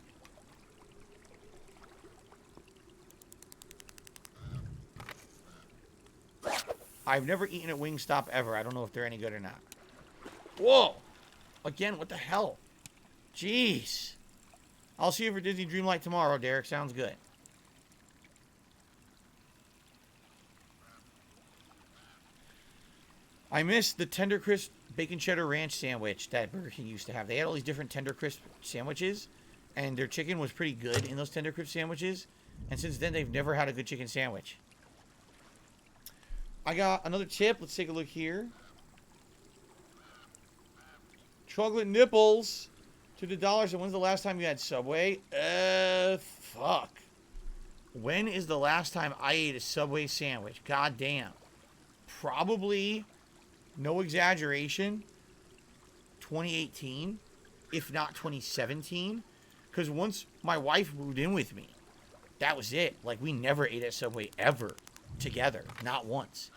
I've never eaten at Wingstop ever. I don't know if they're any good or not. Whoa. Again, what the hell? Jeez. I'll see you for Disney Dreamlight tomorrow, Derek. Sounds good. I miss the Tender Crisp Bacon Cheddar Ranch sandwich that Burger King used to have. They had all these different Tender Crisp sandwiches, and their chicken was pretty good in those Tender Crisp sandwiches. And since then, they've never had a good chicken sandwich. I got another tip. Let's take a look here. Chocolate nipples to the dollars. And when's the last time you had Subway? Fuck. When is the last time I ate a Subway sandwich? God damn. Probably, no exaggeration, 2018, if not 2017. Because once my wife moved in with me, that was it. Like, we never ate at Subway ever together. Not once.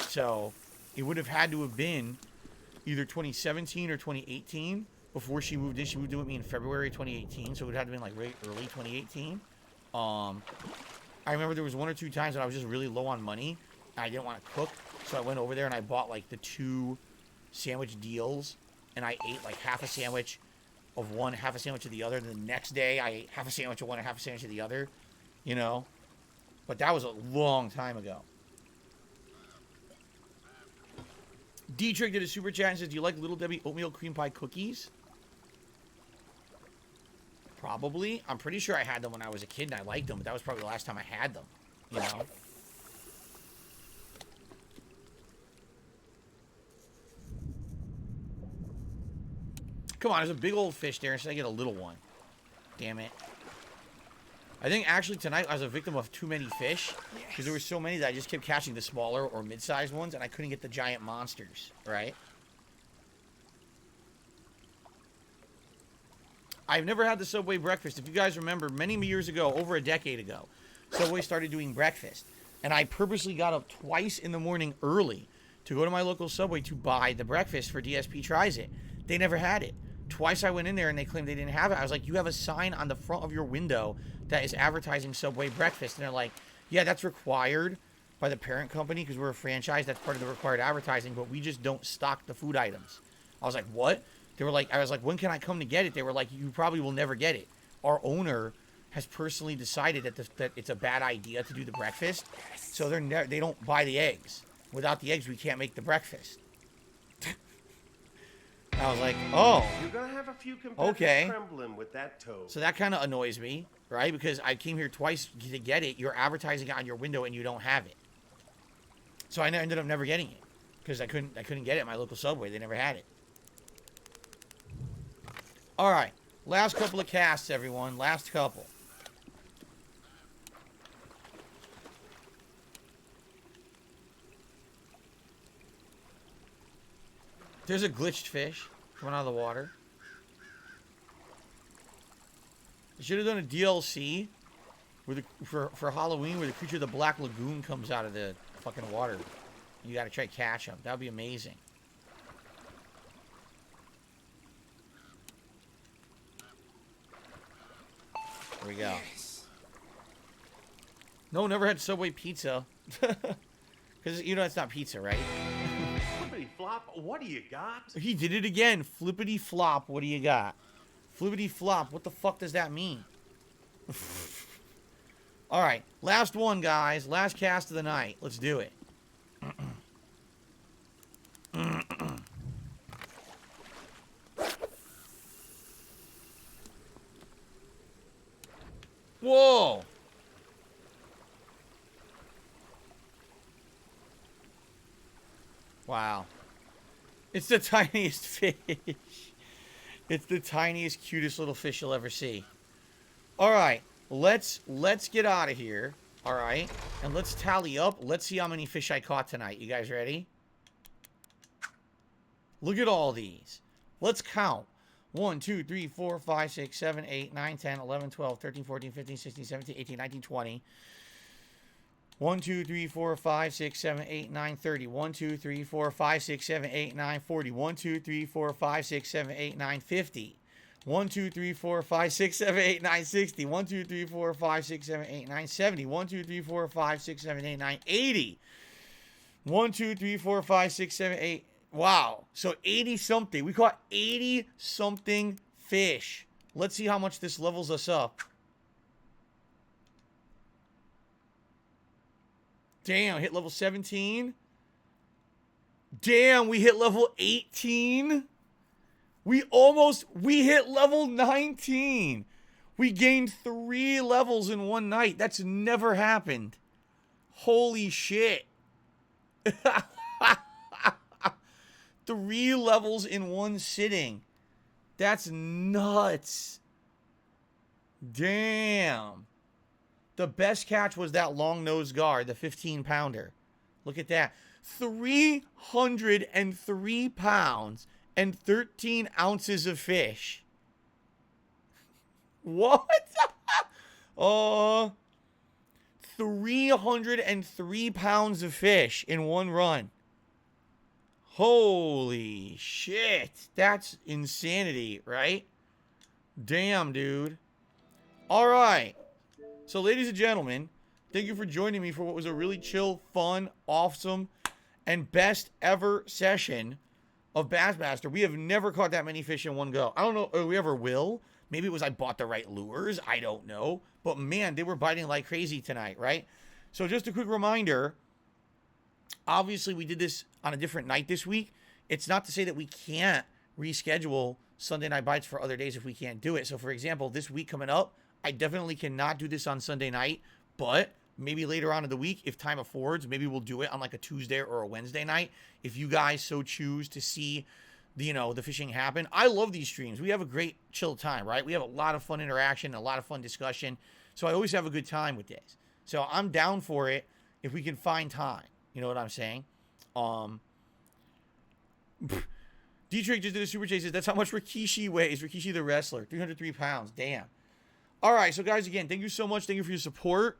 So, it would have had to have been either 2017 or 2018 before she moved in. She moved in with me in February 2018, so it would have to been like really early 2018. I remember there was one or two times when I was just really low on money. I didn't want to cook, so I went over there and I bought like the 2 sandwich deals, and I ate like half a sandwich of one, half a sandwich of the other. And the next day, I ate half a sandwich of one and half a sandwich of the other, you know. But that was a long time ago. D-Trick did a super chat and says, do you like Little Debbie oatmeal cream pie cookies? Probably. I'm pretty sure I had them when I was a kid and I liked them, but that was probably the last time I had them, you know. Come on, there's a big old fish there instead I get a little one. Damn it. I think actually tonight I was a victim of too many fish. Because there were so many that I just kept catching the smaller or mid-sized ones and I couldn't get the giant monsters, right? I've never had the Subway breakfast. If you guys remember, many years ago, over a decade ago, Subway started doing breakfast. And I purposely got up twice in the morning early to go to my local Subway to buy the breakfast for DSP Tries It. They never had it. Twice I went in there and they claimed they didn't have it. I was like, you have a sign on the front of your window that is advertising Subway breakfast. And they're like, yeah, that's required by the parent company because we're a franchise. That's part of the required advertising, but we just don't stock the food items. I was like, what? They were like, I was like, when can I come to get it? They were like, you probably will never get it. Our owner has personally decided that it's a bad idea to do the breakfast. So they don't buy the eggs. Without the eggs, we can't make the breakfast. I was like, oh. You're gonna have a few competitors trembling with that toe. So that kind of annoys me, right? Because I came here twice to get it. You're advertising it on your window and you don't have it. So I ended up never getting it because I couldn't get it at my local Subway. They never had it. All right, last couple of casts, everyone. Last couple. There's a glitched fish coming out of the water. They should have done a DLC where for Halloween where the creature of the Black Lagoon comes out of the fucking water. You gotta try to catch him. That would be amazing. There we go. No, never had Subway pizza. Because, you know, it's not pizza, right? Flippity flop, what do you got? He did it again. Flippity flop, what do you got? Flippity flop, what the fuck does that mean? Alright, last one, guys. Last cast of the night. Let's do it. Whoa! Wow. It's the tiniest fish. It's the tiniest, cutest little fish you'll ever see. Alright, let's get out of here. Alright, and let's tally up. Let's see how many fish I caught tonight. You guys ready? Look at all these. Let's count. 1, 2, 3, 4, 5, 6, 7, 8, 9, 10, 11, 12, 13, 14, 15, 16, 17, 18, 19, 20. 1, 2, 3, 4, 5, 6, 7, 8, 9, 30. 1, 2, 3, 4, 5, 6, 7, 8, 9, 40. 1, 2, 3, 4, 5, 6, 7, 8, 9, 50. 1, 2, 3, 4, 5, 6, 7, 8, 9, 60. 1, 2, 3, 4, 5, 6, 7, 8, 9, 70. 1, 2, 3, 4, 5, 6, 7, 8, 9, 80. 1, 2, 3, 4, 5, 6, 7, 8. Wow. So 80 something. We caught 80 something fish. Let's see how much this levels us up. Damn, hit level 17. Damn, we hit level 18. We hit level 19. We gained 3 levels in one night. That's never happened. Holy shit. 3 levels in one sitting. That's nuts. Damn. The best catch was that long-nosed gar, the 15-pounder. Look at that. 303 pounds and 13 ounces of fish. What? 303 pounds of fish in one run. Holy shit. That's insanity, right? Damn, dude. All right. So, ladies and gentlemen, thank you for joining me for what was a really chill, fun, awesome, and best ever session of Bassmaster. We have never caught that many fish in one go. I don't know if we ever will. Maybe it was I bought the right lures. I don't know. But, man, they were biting like crazy tonight, right? So, just a quick reminder. Obviously, we did this on a different night this week. It's not to say that we can't reschedule Sunday night bites for other days if we can't do it. So, for example, this week coming up, I definitely cannot do this on Sunday night, but maybe later on in the week, if time affords, maybe we'll do it on like a Tuesday or a Wednesday night. If you guys so choose to see, the fishing happen. I love these streams. We have a great chill time, right? We have a lot of fun interaction, a lot of fun discussion. So I always have a good time with this. So I'm down for it if we can find time. You know what I'm saying? D-Trick just did a super chase. That's how much Rikishi weighs. Rikishi the wrestler. 303 pounds. Damn. All right, so guys, again, thank you so much. Thank you for your support.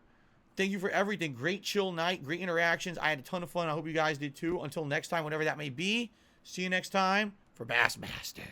Thank you for everything. Great chill night, great interactions. I had a ton of fun. I hope you guys did too. Until next time, whatever that may be, see you next time for Bassmaster.